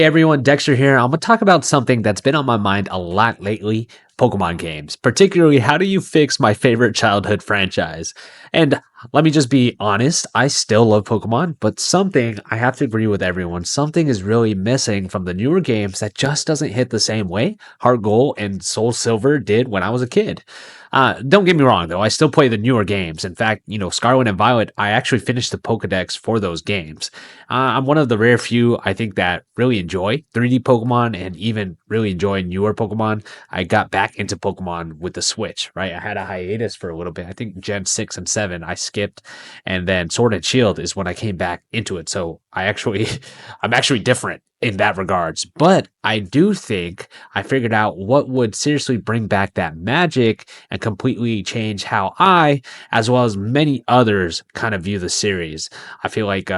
Hey everyone, Dexter here. I'm going to talk about something that's been on my mind a lot lately, Pokemon games. Particularly, how do you fix my favorite childhood franchise? And let me just be honest, I still love Pokemon, but something, I have to agree with everyone, something is really missing from the newer games that just doesn't hit the same way Heart Gold and Soul Silver did when I was a kid. Don't get me wrong, though. I still play the newer games. In fact, Scarlet and Violet, I actually finished the Pokedex for those games. I'm one of the rare few, I think, that really enjoy 3D Pokemon and even really enjoy newer Pokemon. I got back into Pokemon with the Switch, right? I had a hiatus for a little bit. I think Gen 6 and 7 I skipped, and then Sword and Shield is when I came back into it. So I'm actually different in that regards. But I do think I figured out what would seriously bring back that magic and completely change how I, as well as many others, kind of view the series. I feel like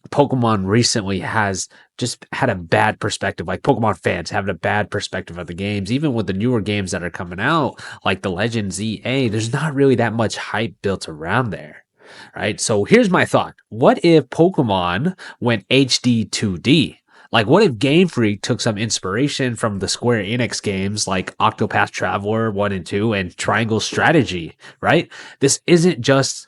Pokemon recently has just had a bad perspective. Like Pokemon fans having a bad perspective of the games, even with the newer games that are coming out, like the Legends EA. There's not really that much hype built around there, right? So here's my thought: what if Pokemon went HD-2D? Like, what if Game Freak took some inspiration from the Square Enix games like Octopath Traveler 1 and 2 and Triangle Strategy, right? This isn't just,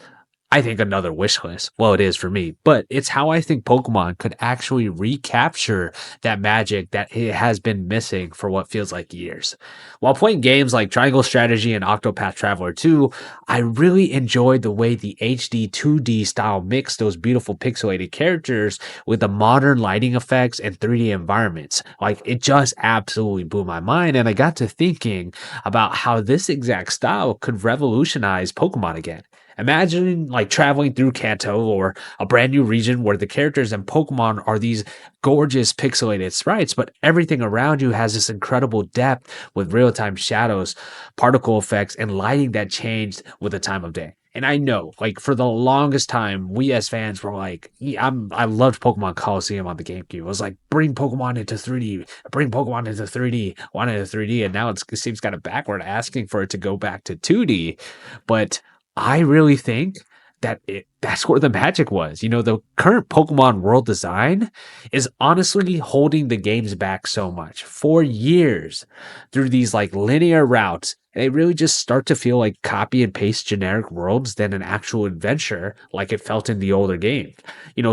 I think, another wish list. Well, it is for me, but it's how I think Pokemon could actually recapture that magic that it has been missing for what feels like years. While playing games like Triangle Strategy and Octopath Traveler 2, I really enjoyed the way the HD 2D style mixed those beautiful pixelated characters with the modern lighting effects and 3D environments. Like, it just absolutely blew my mind, and I got to thinking about how this exact style could revolutionize Pokemon again. Imagine like traveling through Kanto or a brand new region where the characters and Pokemon are these gorgeous pixelated sprites, but everything around you has this incredible depth with real time shadows, particle effects, and lighting that changed with the time of day. And I know, like, for the longest time, we as fans were like, yeah, I loved Pokemon Coliseum on the GameCube. It was like, bring Pokemon into 3D, bring Pokemon into 3D, wanted a 3D, and now it seems kind of backward asking for it to go back to 2D. But I really think that that's where the magic was. The current Pokemon world design is honestly holding the games back so much. For years, through these like linear routes, they really just start to feel like copy and paste generic worlds than an actual adventure like it felt in the older game.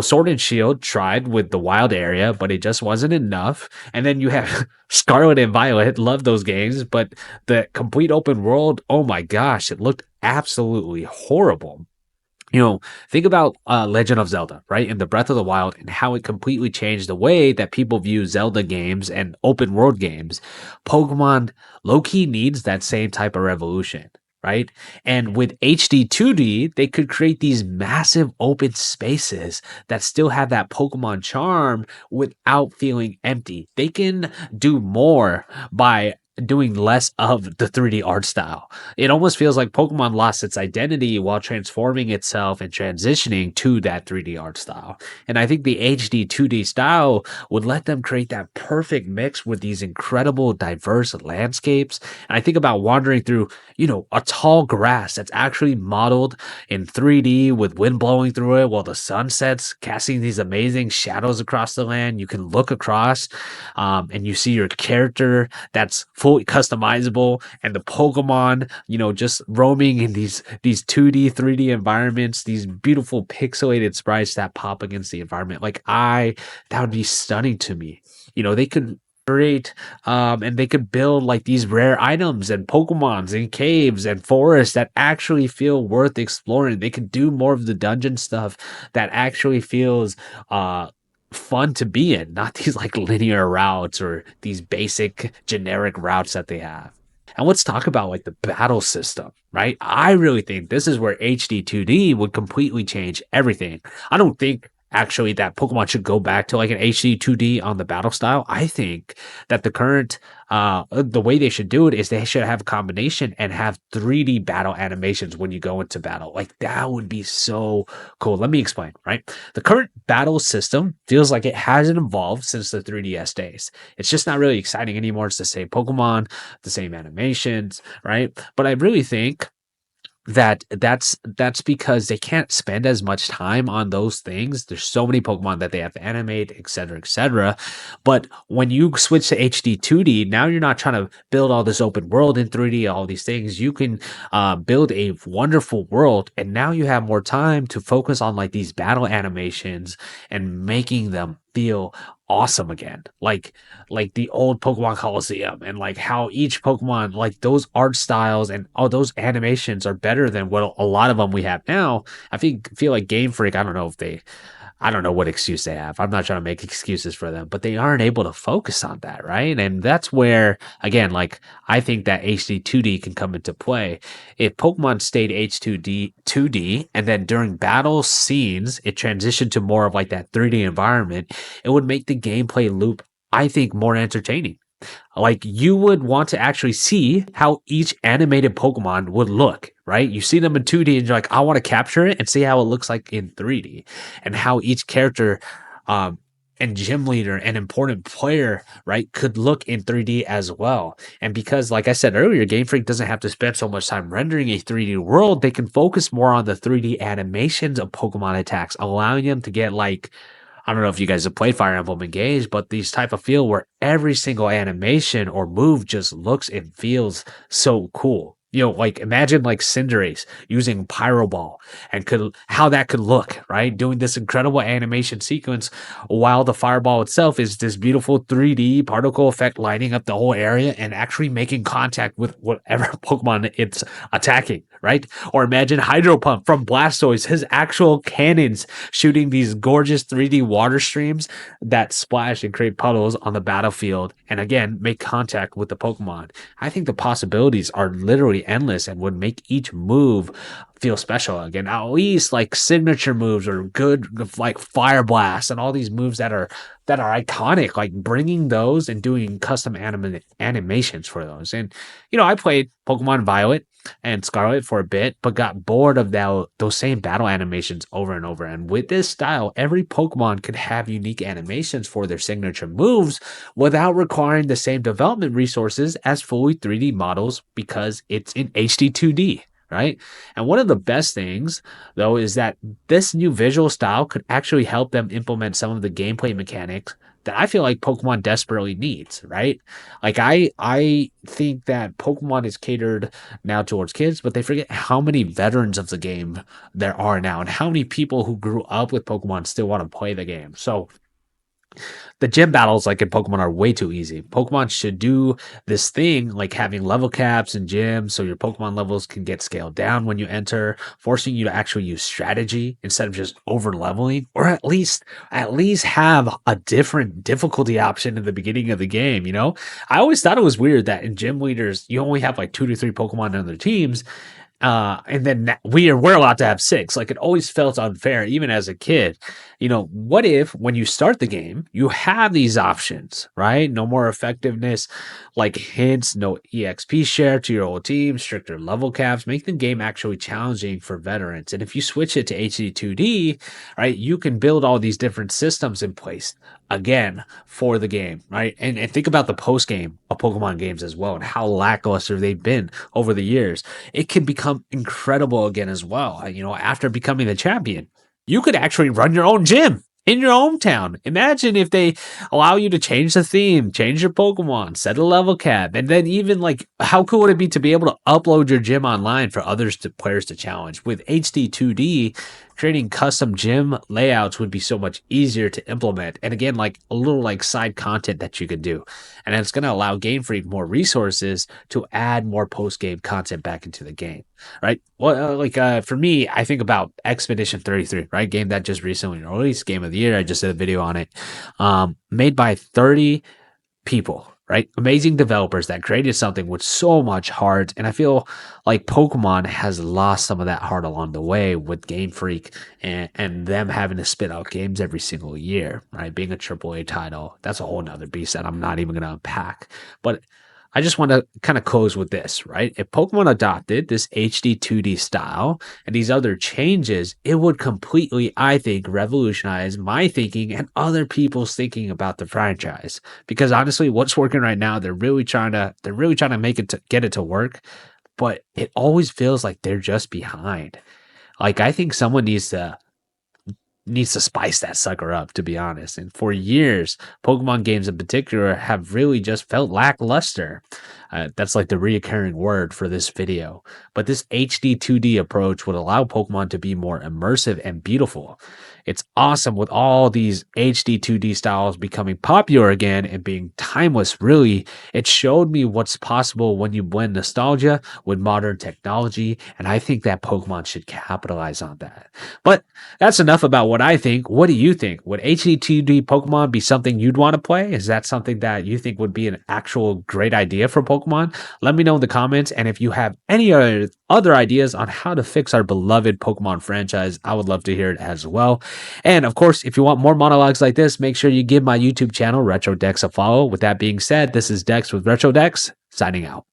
Sword and Shield tried with the wild area, but it just wasn't enough. And then you have Scarlet and Violet, love those games, but the complete open world, oh my gosh, it looked absolutely horrible. Think about Legend of Zelda, right? In the Breath of the Wild, and how it completely changed the way that people view Zelda games and open world games. Pokemon low key needs that same type of revolution, right? And with HD 2D, they could create these massive open spaces that still have that Pokemon charm without feeling empty. They can do more by doing less of the 3D art style. It almost feels like Pokemon lost its identity while transforming itself and transitioning to that 3D art style. And I think the HD 2D style would let them create that perfect mix with these incredible diverse landscapes. And I think about wandering through, a tall grass that's actually modeled in 3D with wind blowing through it while the sun sets, casting these amazing shadows across the land. You can look across and you see your character that's fully customizable, and the Pokemon, just roaming in these 2D, 3D environments, these beautiful pixelated sprites that pop against the environment. That would be stunning to me. They could create and they could build like these rare items and Pokemons and caves and forests that actually feel worth exploring. They could do more of the dungeon stuff that actually feels fun to be in, not these like linear routes or these basic generic routes that they have. And let's talk about like the battle system, right? I really think this is where HD 2D would completely change everything. I don't think actually that Pokemon should go back to like an HD 2D on the battle style. I think that the way they should do it is they should have a combination and have 3D battle animations when you go into battle. Like, that would be so cool. Let me explain, right? The current battle system feels like it hasn't evolved since the 3DS days. It's just not really exciting anymore. It's the same Pokemon, the same animations, right? But I really think that's because they can't spend as much time on those things. There's so many Pokemon that they have to animate, et cetera, et cetera. But when you switch to HD 2D, now you're not trying to build all this open world in 3D, all these things. You can build a wonderful world, and now you have more time to focus on like these battle animations and making them feel awesome again. Like the old Pokemon Coliseum, and like how each Pokemon, like those art styles and all those animations are better than what a lot of them we have now. I feel like Game Freak, I don't know what excuse they have. I'm not trying to make excuses for them, but they aren't able to focus on that, right? And that's where, again, like I think that HD 2D can come into play. If Pokemon stayed H2D 2D, and then during battle scenes it transitioned to more of like that 3D environment, it would make the gameplay loop, I think, more entertaining. Like you would want to actually see how each animated Pokemon would look, right? You see them in 2D and you're like, I want to capture it and see how it looks like in 3D, and how each character um and gym leader and important player, right, could look in 3D as well. And because, like I said earlier, Game Freak doesn't have to spend so much time rendering a 3D world, they can focus more on the 3D animations of Pokemon attacks, allowing them to get like, I don't know if you guys have played Fire Emblem Engage, but these type of feel where every single animation or move just looks and feels so cool. You know, like imagine like Cinderace using Pyro Ball and could how that could look, right? Doing this incredible animation sequence while the fireball itself is this beautiful 3D particle effect lighting up the whole area and actually making contact with whatever Pokemon it's attacking, right? Or imagine Hydro Pump from Blastoise, his actual cannons shooting these gorgeous 3D water streams that splash and create puddles on the battlefield and again make contact with the Pokemon. I think the possibilities are literally endless and would make each move feel special again. At least like signature moves or good like Fire Blast and all these moves that are iconic, like bringing those and doing custom animations for those. And I played Pokemon Violet and Scarlet for a bit, but got bored of those same battle animations over and over. And with this style, every Pokemon could have unique animations for their signature moves without requiring the same development resources as fully 3D models because it's in HD 2D. Right. And one of the best things, though, is that this new visual style could actually help them implement some of the gameplay mechanics that I feel like Pokemon desperately needs, right? Like I think that Pokemon is catered now towards kids, but they forget how many veterans of the game there are now and how many people who grew up with Pokemon still want to play the game. So the gym battles like in Pokemon are way too easy. Pokemon should do this thing like having level caps in gyms so your Pokemon levels can get scaled down when you enter, forcing you to actually use strategy instead of just over leveling, or at least have a different difficulty option in the beginning of the game, I always thought it was weird that in gym leaders you only have like 2 to 3 Pokemon on their teams. And then we're allowed to have 6. Like it always felt unfair, even as a kid. What if when you start the game, you have these options, right? No more effectiveness, like hints, no EXP share to your old team, stricter level caps, make the game actually challenging for veterans. And if you switch it to HD 2D, right, you can build all these different systems in place again for the game, right? And think about the post game of Pokemon games as well and how lackluster they've been over the years. It can become incredible again as well. After becoming the champion, you could actually run your own gym in your hometown. Imagine if they allow you to change the theme, change your Pokemon, set a level cap, and then even like how cool would it be to be able to upload your gym online for players to challenge? With HD 2D, creating custom gym layouts would be so much easier to implement. And again, like a little like side content that you could do. And it's going to allow Game Freak more resources to add more post-game content back into the game, right? Well, for me, I think about Expedition 33, right? Game that just recently released, Game of the Year. I just did a video on it. Made by 30 people, right? Amazing developers that created something with so much heart. And I feel like Pokemon has lost some of that heart along the way with Game Freak and them having to spit out games every single year, right? Being a AAA title, that's a whole nother beast that I'm not even going to unpack. But I just want to kind of close with this, right? If Pokemon adopted this HD 2D style and these other changes, it would completely, I think, revolutionize my thinking and other people's thinking about the franchise. Because honestly, what's working right now, they're really trying to get it to work. but it always feels like they're just behind. Like, I think someone needs to spice that sucker up, to be honest. And for years, Pokemon games in particular have really just felt lackluster. That's like the reoccurring word for this video. But this HD-2D approach would allow Pokemon to be more immersive and beautiful. It's awesome with all these HD-2D styles becoming popular again and being timeless, really. It showed me what's possible when you blend nostalgia with modern technology, and I think that Pokemon should capitalize on that. But that's enough about what I think. What do you think? Would HD-2D Pokemon be something you'd want to play? Is that something that you think would be an actual great idea for Pokemon? Let me know in the comments. And if you have any other ideas on how to fix our beloved Pokemon franchise, I would love to hear it as well. And of course, if you want more monologues like this, make sure you give my YouTube channel, RetroDex, a follow. With that being said, this is Dex with RetroDex, signing out.